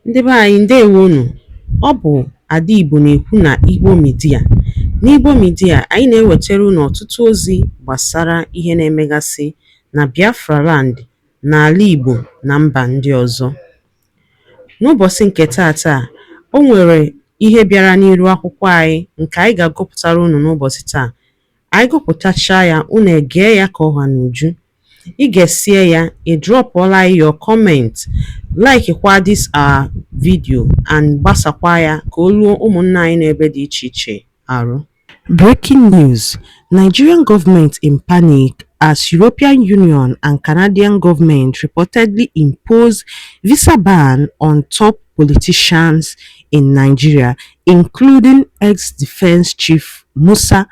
Ndị be anyị ndewonu. Ọ bụ Ada Igbo na-ekwu na Igbo Media. N'Igbo Media, anyị na-ewetara unu ọtụtụ ozi gbasara ihe na-emegasị na Biafra land, n'ala Igbo na mba ndị ọzọ. N'ụbọchị nke taata, o nwere ihe bịara n'iru akwụkwọ anyị nke anyị ga-agụpụtara unu n'ụbọchị taa. Anyị gụpụtachaa ya, unu egee ya ka ọha n'uju. Ị ga-esie ya, ị drọpụọla your comment, like kwa this our video and gbasakwa ya ka o ruo ụmụnna anyị n'ebe dị iche iche arụ. Breaking news: Nigerian government in panic as European Union and Canadian government reportedly impose visa ban on top politicians in Nigeria, including ex-defense chief Musa,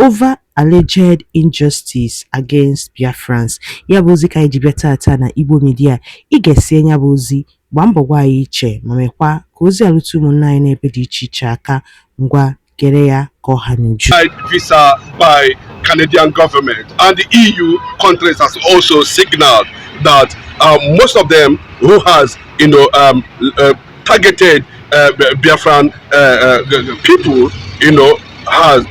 over alleged injustice against Biafrans. Ya bụ ozi ka anyị ji bịa taata na Igbo Media. Ị ga-esi ya bụ ozi, gbaa mbọ gwa anyị iche ma mekwa ka ozi alụtụ ụmụnna anyị n'ebe dị iche iche aka. Ngwa gere ya ka ọha n'uju. Visa by Canadian government, and the EU countries has also signaled that most of them who has targeted Biafran people,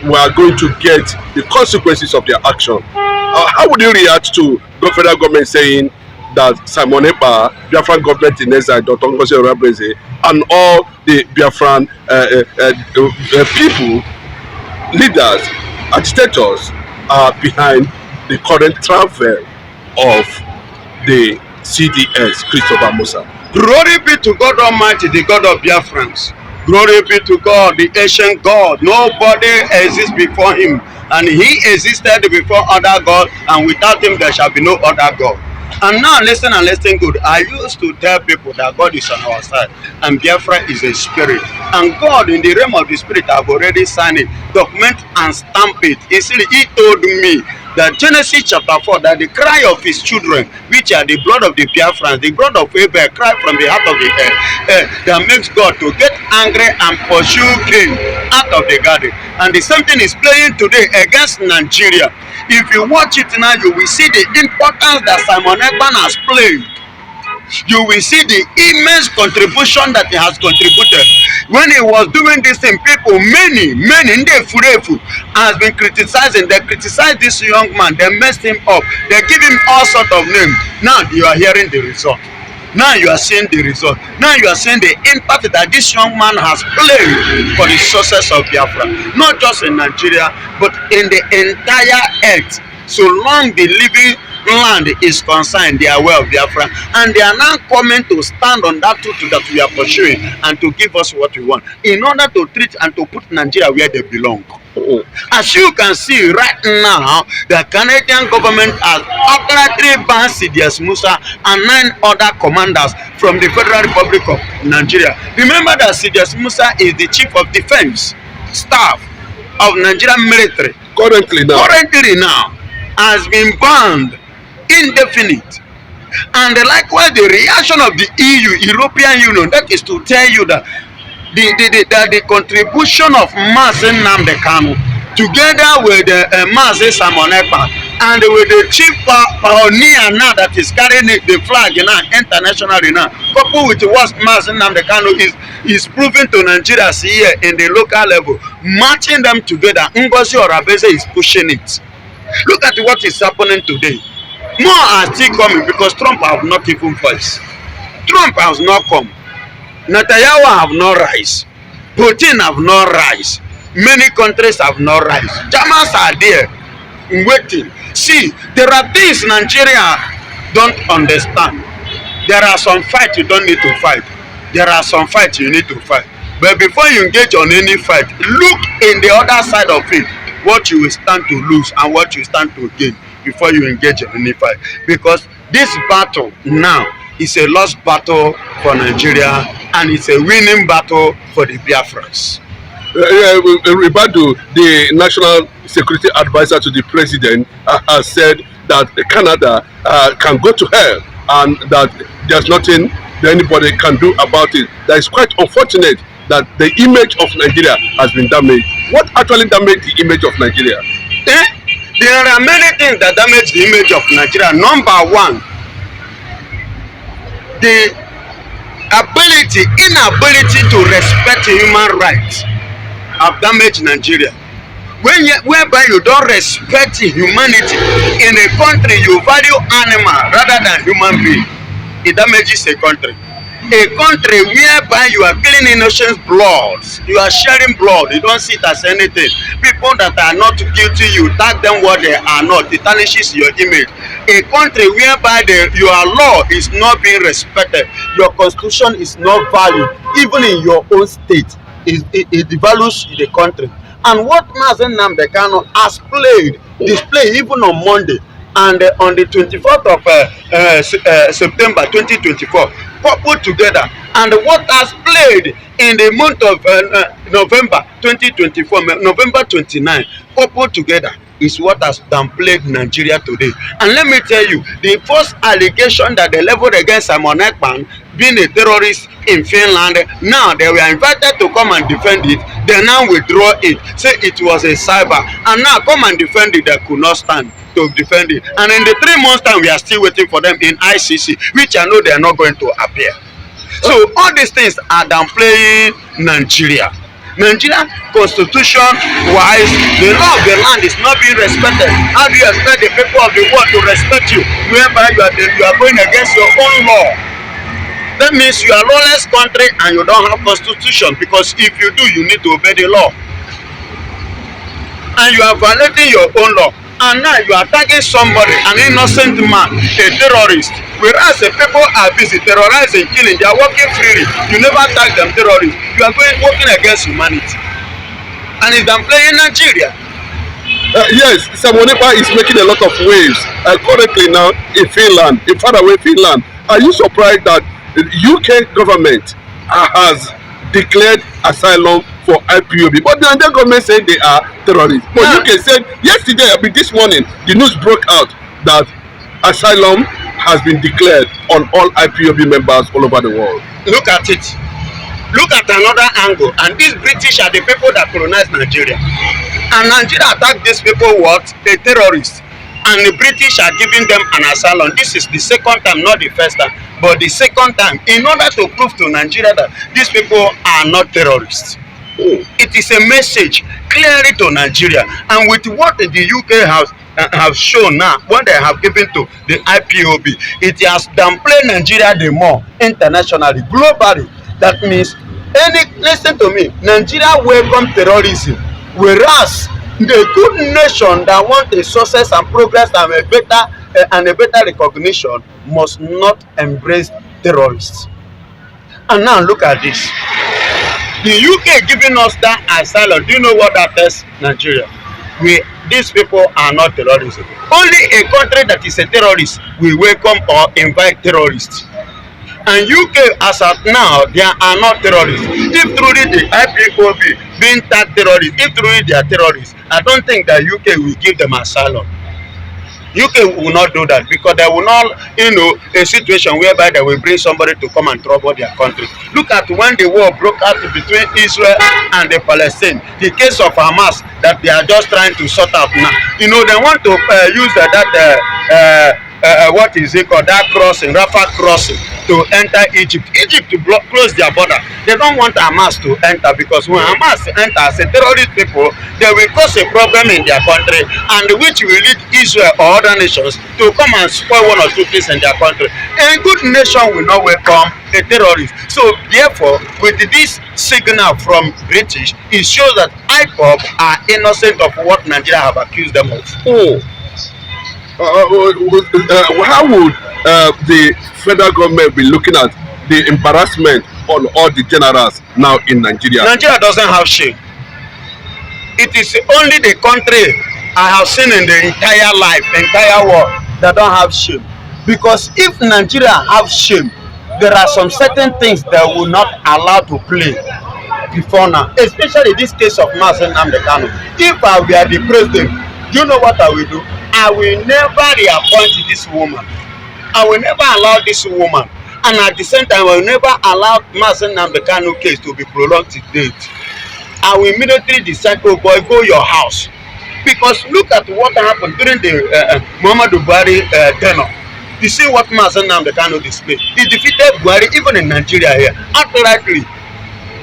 we are going to get the consequences of their action. How would you react to the federal government saying that Simon Ekpa, Biafran government in exile, Dr. Ngozi Orebeze, and all the Biafran people, leaders, agitators are behind the current travel of the CDS, Christopher Musa? Glory be to God Almighty, the God of Biafrans. Glory be to God, the ancient God. Nobody exists before him, and he existed before other gods, and without him there shall be no other God. And now listen and listen good. I used to tell people that God is on our side and Biafra is a spirit. And God in the realm of the spirit have already signed it, document and stamp it. He told me that Genesis chapter 4, that the cry of his children, which are the blood of the Biafrans, the blood of Abel, cry from the heart of the earth, that makes God to get angry and pursue Cain out of the garden. And the same thing is playing today against Nigeria. If you watch it now, you will see the importance that Simon Ekpa has played. You will see the immense contribution that he has contributed. When he was doing this thing, people, many, has been criticizing. They criticized this young man. They messed him up. They give him all sorts of names. Now you are hearing the result. Now you are seeing the result. Now you are seeing the impact that this young man has played for the success of Biafra. Not just in Nigeria, but in the entire earth. So long the living land is concerned, they are aware of Biafra. And they are now coming to stand on that truth that we are pursuing and to give us what we want, in order to treat and to put Nigeria where they belong. As you can see right now, the Canadian government has outrightly banned CDS Musa and 9 other commanders from the Federal Republic of Nigeria. Remember that CDS Musa is the chief of defense staff of Nigerian military. Currently now has been banned indefinite. And likewise the reaction of the European Union, that is to tell you that the contribution of Mazi Nnamdi Kanu together with Mazi Simon Ekpa and with the chief pioneer now that is carrying the flag internationally now, coupled with what Mazi Nnamdi Kanu is proving to Nigeria here in the local level, matching them together. Ngozi Orebeze is pushing it. Look at what is happening today. More are still coming because Trump have not even voice. Trump has not come. Netanyahu have not rise. Putin have not rise. Many countries have not rise. Germans are there waiting. See, there are things Nigeria don't understand. There are some fights you don't need to fight. There are some fights you need to fight. But before you engage on any fight, look in the other side of it, what you will stand to lose and what you stand to gain before you engage in any fight. Because this battle now is a lost battle for Nigeria and it's a winning battle for the Biafrans. Ribadu, the National Security Advisor to the President, has said that Canada can go to hell and that there's nothing that anybody can do about it. That is quite unfortunate that the image of Nigeria has been damaged. What actually damaged the image of Nigeria? There are many things that damage the image of Nigeria. Number one, the inability to respect human rights have damaged Nigeria. Whereby you don't respect humanity in a country, you value animal rather than human being, it damages a country. A country whereby you are killing innocent blood, you are sharing blood, you don't see it as anything. People that are not guilty, you tag them what they are not, it tarnishes your image. A country whereby your law is not being respected, your constitution is not valued, even in your own state, it devalues the country. And what Mazi Nnamdi Kanu has displayed even on Monday and on the 24th of September 2024, coupled together, and what has played in the month of November 2024, November 29, coupled together, is what has downplayed Nigeria today. And let me tell you, the first allegation that they leveled against Simon Ekpan being a terrorist in Finland, now they were invited to come and defend it, they now withdraw it, say it was a cyber, and now come and defend it, they could not stand to defend it. And in the 3 months time, we are still waiting for them in ICC, which I know they are not going to appear. So all these things are downplaying Nigeria. Nigeria constitution wise, the law of the land is not being respected. How do you expect the people of the world to respect you whereby you are going against your own law? That means you are a lawless country and you don't have constitution, because if you do, you need to obey the law. And you are violating your own law. And now you are attacking somebody, an innocent man, a terrorist. Whereas the people are busy terrorizing, killing, they are working freely. You never tag them terrorists. You are working against humanity. And it's downplaying Nigeria. Yes, Simon Ekpan is making a lot of waves currently now in Finland, in faraway Finland. Are you surprised that the UK government has declared asylum for IPOB, but the Nigerian government said they are terrorists? But UK said yesterday, I mean this morning, the news broke out that asylum has been declared on all IPOB members all over the world. Look at it. Look at another angle. And these British are the people that colonized Nigeria. And Nigeria attacked these people what? A terrorist. And the British are giving them an asylum. This is the second time, not the first time, but the second time, in order to prove to Nigeria that these people are not terrorists. It is a message clearly to Nigeria. And with what the UK have shown now, what they have given to the IPOB, it has downplayed Nigeria the more internationally, globally. That means, listen to me, Nigeria welcome terrorism, whereas the good nation that want a success and progress and a better recognition must not embrace terrorists. And now look at this. The UK giving us that asylum. Do you know what that is? Nigeria. These people are not terrorists. Only a country that is a terrorist will welcome or invite terrorists. And UK, as of now, they are not terrorists. If truly the IPOB being tagged terrorists, if truly they are terrorists, I don't think that UK will give them asylum. UK will not do that, because they will not, a situation whereby they will bring somebody to come and trouble their country. Look at when the war broke out between Israel and the Palestine, the case of Hamas that they are just trying to sort out now. They want to use what is it called, that crossing, Rafah crossing, to enter Egypt. Egypt to close their border. They don't want Hamas to enter, because when Hamas enters, a terrorist people, they will cause a problem in their country, and which will lead Israel or other nations to come and spoil one or two things in their country. A good nation will not welcome a terrorist. So therefore, with this signal from British, it shows that IPOB are innocent of what Nigeria have accused them of. How would the federal government be looking at the embarrassment on all the generals now in Nigeria? Nigeria doesn't have shame. It is only the country I have seen in the entire world that don't have shame. Because if Nigeria have shame, there are some certain things that will not allow to play before now. Especially this case of Mazi Nnamdi Kanu. If I were the president, do you know what I will do? I will never reappoint this woman. I will never allow this woman. And at the same time, I will never allow Mazi Nnamdi Kanu case to be prolonged to date. I will immediately decide, oh boy, go your house. Because look at what happened during the Muhammadu Buhari tenure. You see what Mazen Namdekano displayed. He defeated Buhari even in Nigeria here, outrightly,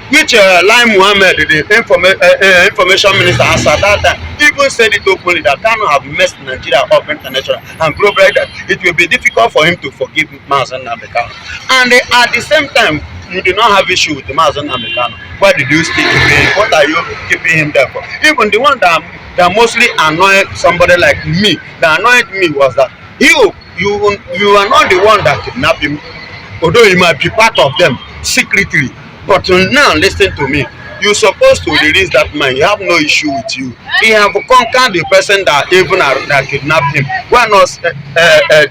which Lai Mohammed, the information minister, as at that time, even said it openly that Kano have messed Nigeria up international and globally, that it will be difficult for him to forgive Mazen Namdekano. And at the same time, you do not have issue with Mazen Namdekano. Why did you still keep him? What are you keeping him there for? Even the one that mostly annoyed somebody like me, that annoyed me was that you are not the one that kidnapped him, although he might be part of them secretly. But now listen to me. You're supposed to release that man. You have no issue with you. He have conquered the person that even that kidnapped him. Why not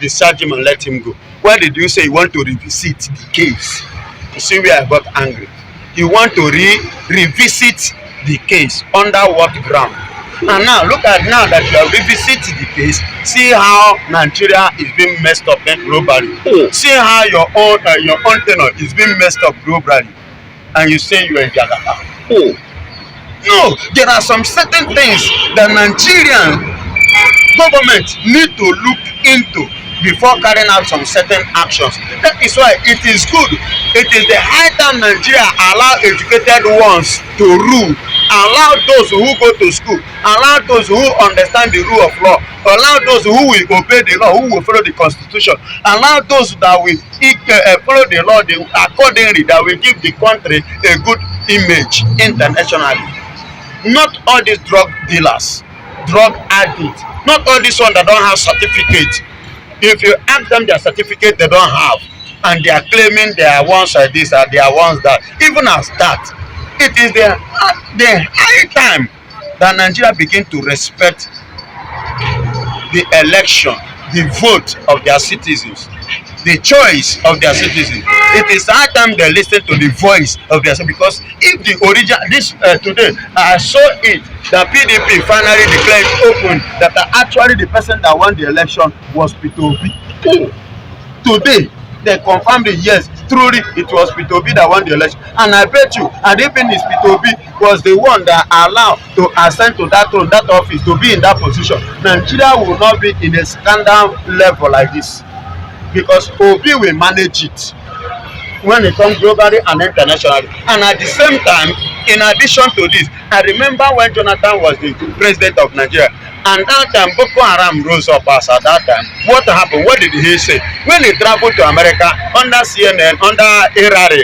discharge him and let him go? Why did you say you want to revisit the case? You see where I got angry. You want to revisit the case under what ground? And now look at now that you have revisited the case. See how Nigeria is being messed up globally. See how your own tenor is being messed up globally. And you say you are in Jagata. No, there are some certain things that Nigerian government need to look into before carrying out some certain actions. That is why it is good. It is the high time Nigeria allow educated ones to rule. Allow those who go to school. Allow those who understand the rule of law. Allow those who will obey the law, who will follow the constitution. Allow those that will follow the law accordingly, that will give the country a good image internationally. Not all these drug dealers, drug addicts, not all these ones that don't have certificate. If you ask them their certificate, they don't have, and they are claiming they are ones like this and they are ones that. Even as that, it is the high time that Nigeria begin to respect the election, the vote of their citizens, the choice of their citizens. It is high time they listen to the voice of their citizens, because if the original today I saw it, the PDP finally declared open that actually the person that won the election was Peter Obi. Today they confirmed it, yes, truly it was Peter Obi that won the election. And I bet you, and even if Peter Obi was the one that allowed to ascend to that throne, that office, to be in that position, Nigeria will not be in a scandal level like this, because Obi will manage it when it comes globally and internationally. And at the same time, in addition to this, I remember when Jonathan was the president of Nigeria, and that time Boko Haram rose up as at that time. What happened? What did he say? When he traveled to America under CNN, under Irari,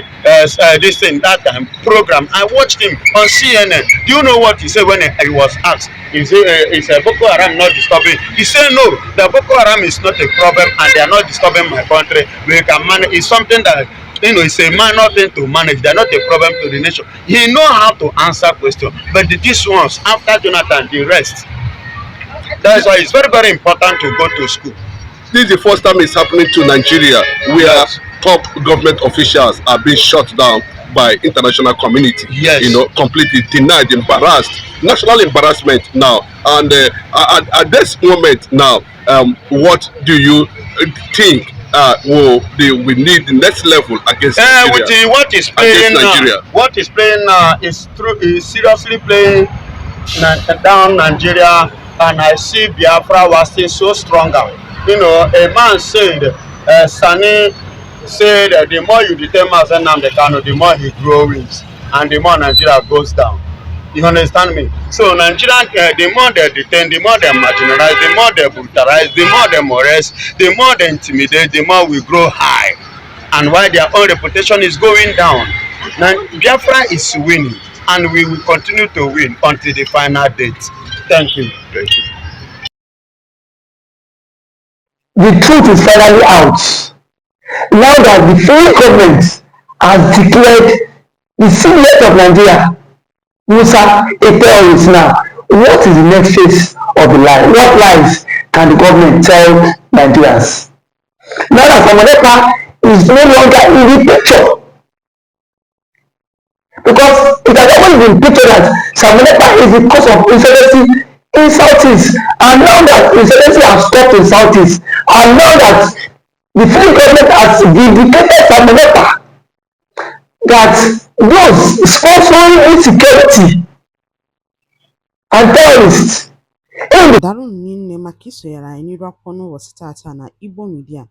this thing, that time program, I watched him on CNN. Do you know what he said when he was asked? He said Boko Haram not disturbing. He said no, the Boko Haram is not a problem and they are not disturbing my country. We can manage. It's something that, you know, it's a minor thing to manage. They're not a problem to the nation. He know how to answer questions. But these ones, after Jonathan, the rest. That's why it's very, very important to go to school. This is the first time it's happening to Nigeria, where top government officials are being shut down by international community. Yes. You know, completely denied, embarrassed, national embarrassment now. And at this moment now, what do you think we need the next level against Nigeria? What is playing now is seriously playing down Nigeria, and I see Biafra was still so stronger. You know, a man said, Sani said, the more you detain Mazen Namdekano, the more he grows and the more Nigeria goes down. You understand me? So Nigeria, the more they detain, the more they marginalize, the more they brutalize, the more they molest, the more they intimidate, the more we grow high. And while their own reputation is going down, now Biafra is winning, and we will continue to win until the final date. Thank you. Thank you. The truth is finally out. Now that the federal government has declared the citizen of Nigeria, Musa, a terrorist now, what is the next phase of the lie? What lies can the government tell Nigerians? Now that Samoneka is no longer in the picture, because it has always been pictured that Samoneka is the cause of insurgency in Southeast, and now that insurgency has stopped in Southeast, and now that the federal government has vindicated Samoneka, that those sponsoring insecurity and terrorists. Daalụ nne maka isonyere anyị n'iru akwụkwọ n'ụbọchị tata na Igbo Media.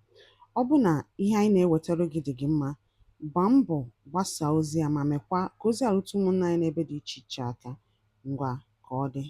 Ọ bụ na ihe anyị na-ewetara gị dị gị mma, gbaa mbọ gbasaa ozi a ma mekwa ka ozi a rute ụmụnna anyị n'ebe dị iche iche aka. Ngwa ka ọ dị.